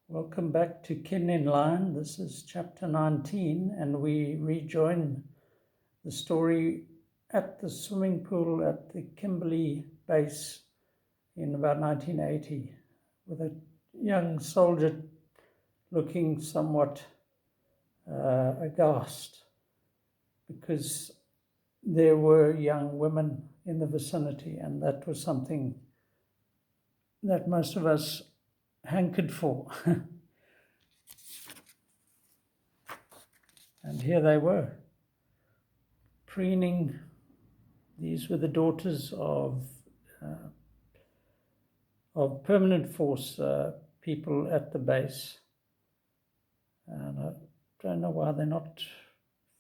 Welcome back to Kin in Line. This is chapter 19, and we rejoin the story at the swimming pool at the Kimberley base in about 1980, with a young soldier looking somewhat aghast because there were young women in the vicinity, and that was something that most of us hankered for. And here they were, preening. These were the daughters of permanent force people at the base. And I don't know why they're not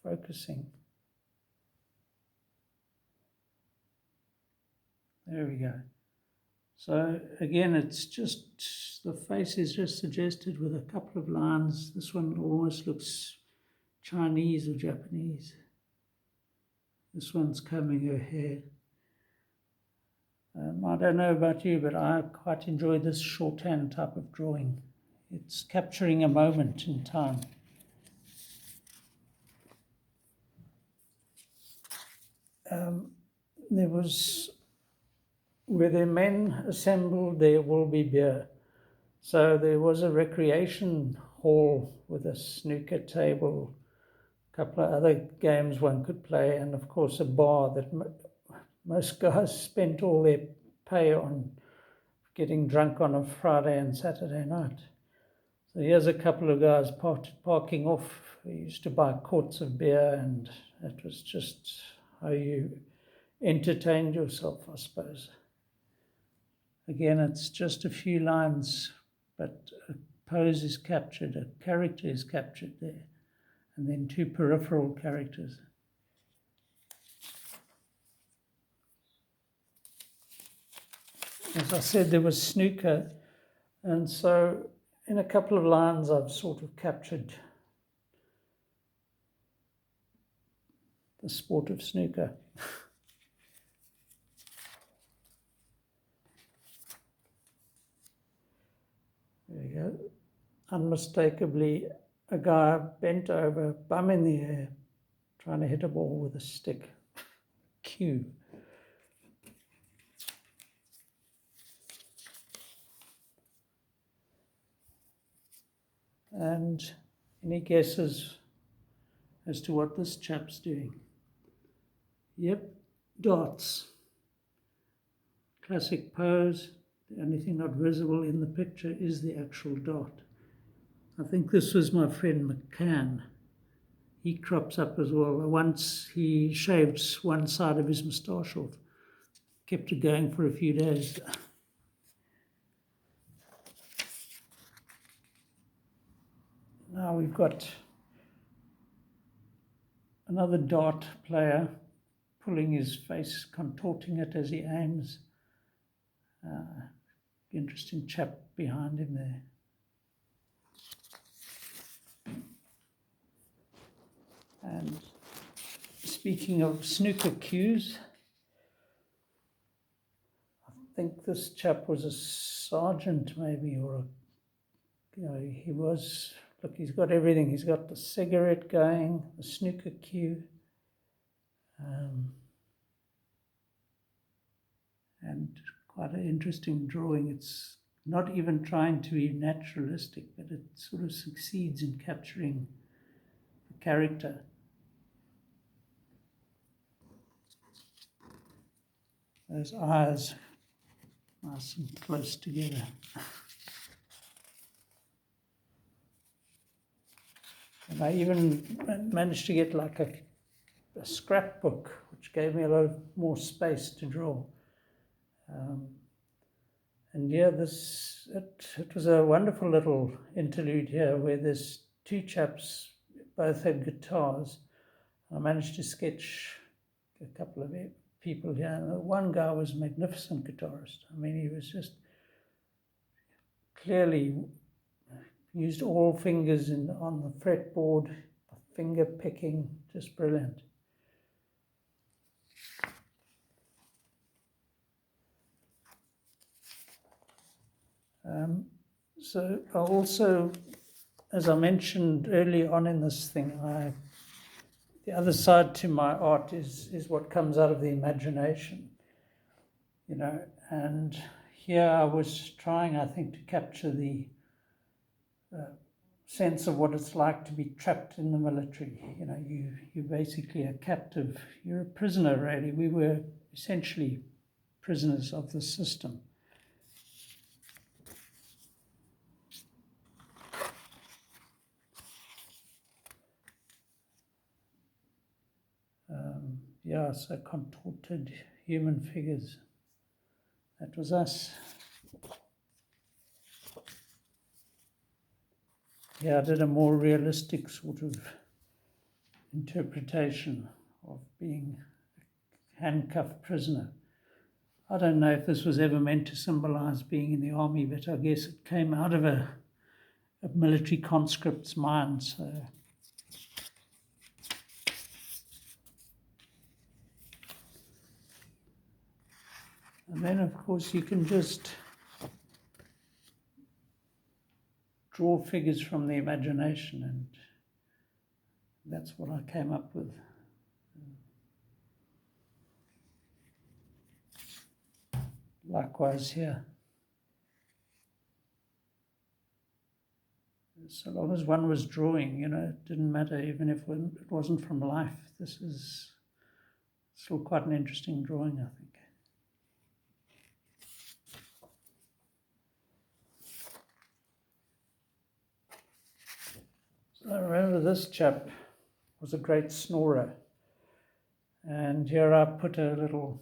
focusing. There we go. So again, it's just, the face is just suggested with a couple of lines. This one almost looks Chinese or Japanese. This one's combing her hair. I don't know about you, but I quite enjoy this shorthand type of drawing. It's capturing a moment in time. There was, where the men assembled, there will be beer. So there was a recreation hall with a snooker table, a couple of other games one could play, and of course a bar that most guys spent all their pay on getting drunk on a Friday and Saturday night. So here's a couple of guys parking off. We used to buy quarts of beer, and that was just how you entertained yourself, I suppose. Again, it's just a few lines, but a pose is captured, a character is captured there, and then two peripheral characters. As I said, there was snooker, and so in a couple of lines I've sort of captured the sport of snooker. There you go. Unmistakably, a guy bent over, bum in the air, trying to hit a ball with a stick. Cue. And any guesses as to what this chap's doing? Yep, darts. Classic pose. The only thing not visible in the picture is the actual dart. I think this was my friend McCann. He crops up as well. Once he shaved one side of his moustache off. Kept it going for a few days. Now we've got another dart player pulling his face, contorting it as he aims. Interesting chap behind him there. And speaking of snooker cues, I think this chap was a sergeant maybe, or he was. Look, he's got everything. He's got the cigarette going, the snooker cue, and quite an interesting drawing. It's not even trying to be naturalistic, but it sort of succeeds in capturing the character. Those eyes nice and close together. And I even managed to get like a scrapbook, which gave me a lot more space to draw. And yeah, it was a wonderful little interlude here where there's two chaps, both had guitars. I managed to sketch a couple of people here. And one guy was a magnificent guitarist. I mean, he was just clearly used all fingers on the fretboard, finger picking, just brilliant. So I also, as I mentioned early on in this thing, the other side to my art is what comes out of the imagination, and here I was trying, I think, to capture the sense of what it's like to be trapped in the military. You're basically a captive, you're a prisoner, really. We were essentially prisoners of the system. So contorted human figures. That was us. Yeah, I did a more realistic sort of interpretation of being a handcuffed prisoner. I don't know if this was ever meant to symbolize being in the army, but I guess it came out of a military conscript's mind. So. And then, of course, you can just draw figures from the imagination, and that's what I came up with. Likewise here. So long as one was drawing, it didn't matter, even if it wasn't from life. This is still quite an interesting drawing, I think. So I remember this chap was a great snorer. And here I put a little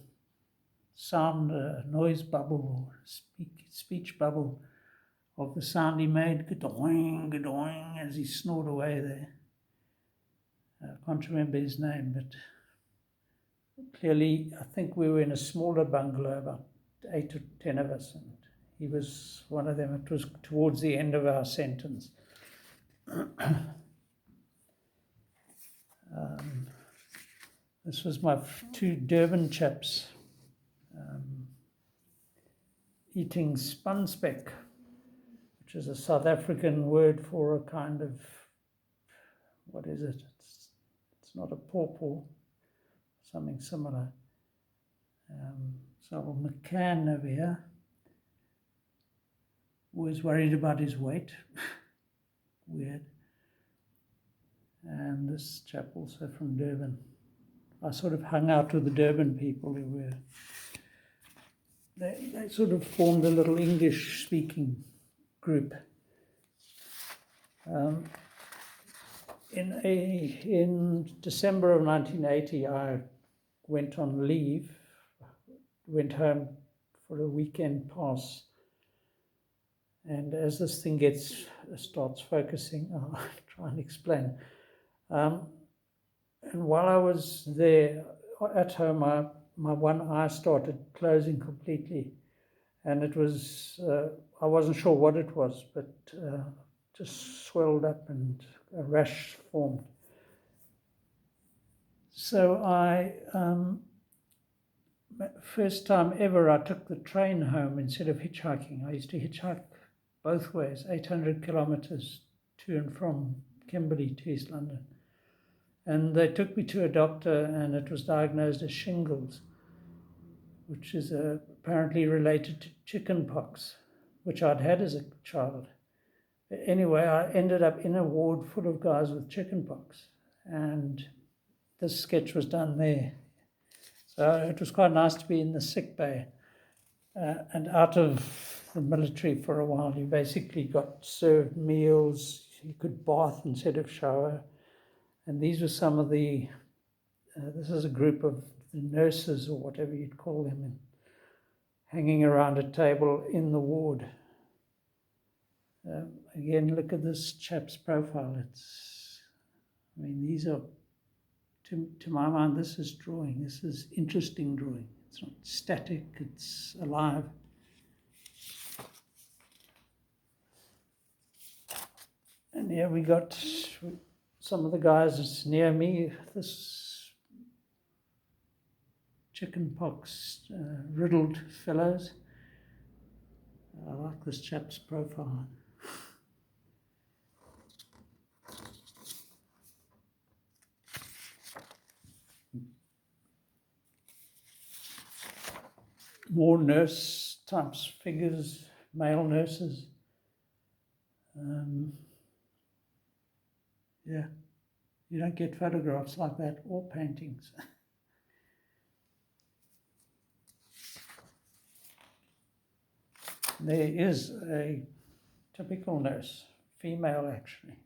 sound, noise bubble, speech bubble of the sound he made, gadoing, gadoing, as he snored away there. I can't remember his name, but clearly I think we were in a smaller bungalow, about 8 or 10 of us, and he was one of them. It was towards the end of our sentence. This was my two Durban chaps eating spun speck, which is a South African word for a kind of, what is it? It's not a pawpaw, something similar. So McCann over here was worried about his weight. Weird. And this chap also from Durban. I sort of hung out with the Durban people who were, they sort of formed a little English-speaking group. In December of 1980, I went on leave, went home for a weekend pass. And as this thing starts focusing, I'll try and explain. And while I was there at home, my one eye started closing completely. And it was, I wasn't sure what it was, but just swelled up and a rash formed. So first time ever, I took the train home instead of hitchhiking. I used to hitchhike both ways, 800 kilometers to and from Kimberley to East London. And they took me to a doctor, and it was diagnosed as shingles, which is apparently related to chicken pox, which I'd had as a child. Anyway, I ended up in a ward full of guys with chicken pox, and this sketch was done there. So it was quite nice to be in the sick bay and out of the military for a while. You basically got served meals, you could bath instead of shower. And these were some of the, this is a group of the nurses or whatever you'd call them, and hanging around a table in the ward. Again, look at this chap's profile. These are, to my mind, this is drawing. This is interesting drawing. It's not static, it's alive. And here we got some of the guys near me, this chickenpox riddled fellows. I like this chap's profile. more nurse types figures, male nurses. Yeah, you don't get photographs like that or paintings. There is a typical nurse, female actually.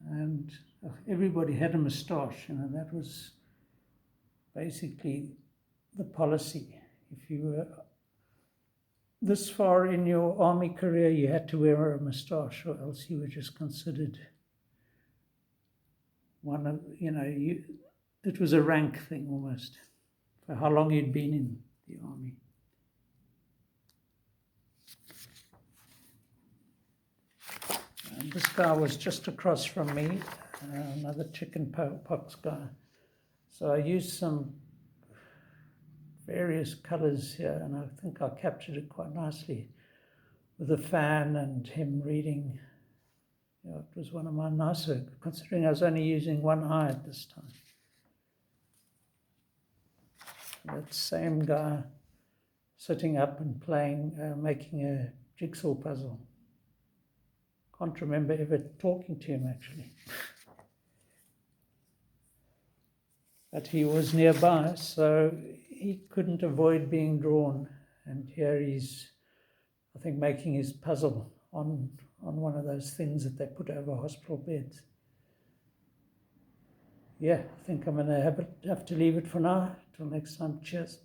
And everybody had a moustache, that was basically the policy. If you were this far in your army career, you had to wear a moustache, or else you were just considered one of, it was a rank thing almost, for how long you'd been in the army. And this guy was just across from me, another chicken pox guy. So I used some various colors here, and I think I captured it quite nicely with a fan and him reading. It was one of my nicer, considering I was only using one eye at this time. That same guy sitting up and playing, making a jigsaw puzzle. Can't remember ever talking to him actually. But he was nearby, so he couldn't avoid being drawn. And here he's, I think, making his puzzle on one of those things that they put over hospital beds. Yeah, I think I'm going to have to leave it for now. Till next time, cheers.